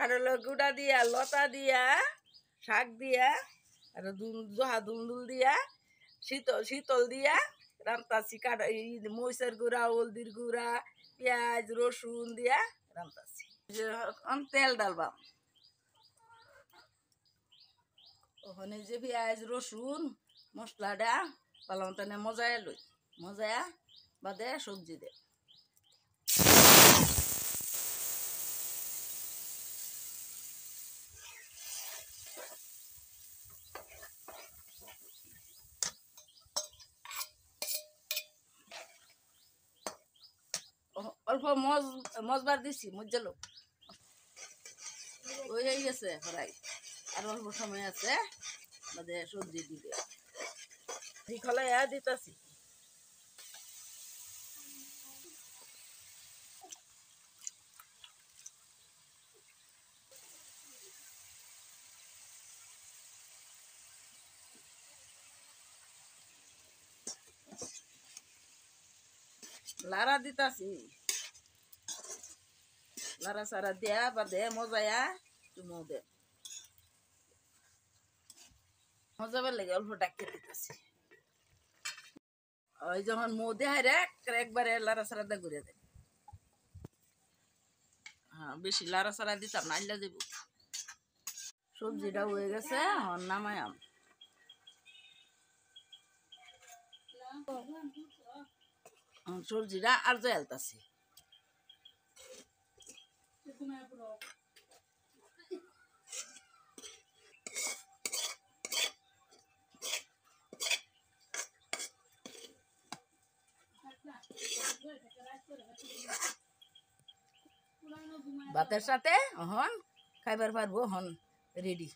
কাঁঠালের গুঁড়া দিয়া লতা দিয়া শাক দিয়া আর জহা দুন্দুল দিয়া শীতল শীতল দিয়া রান্তাছি কাটা মরিচের গুঁড়া হলদির গুঁড়া পেঁয়াজ রসুন দিয়া রান্তাছি তেল ডালবাম ওখানে যে পেঁয়াজ রসুন মশলাটা ভালো মতন মজায় লই মজায়া বাদে সবজি দে অল্প মজবার দিছি মজ্জালো হয়ে গেছে ফ্রাই আর অল্প সময় আছে বাদে সবজি দিবে খোলাই দিতাছি লারা দিতাছি লারা সারা দিয়া বাদে মজায়া চুমো দে মজাবার লেগে অল্প ডাকিয়ে দিতেছি ওই যখন মো দেয় একবারে লারা সারা দা ঘুরে দেয় হ্যাঁ বেশি লারা সারা দিতাম না আইলা দেব সবজিটা হয়ে গেছে নামায়াম সবজিটা আর জলতাছি ভাতের সাথে হন খাইবার পারবো হন রেডি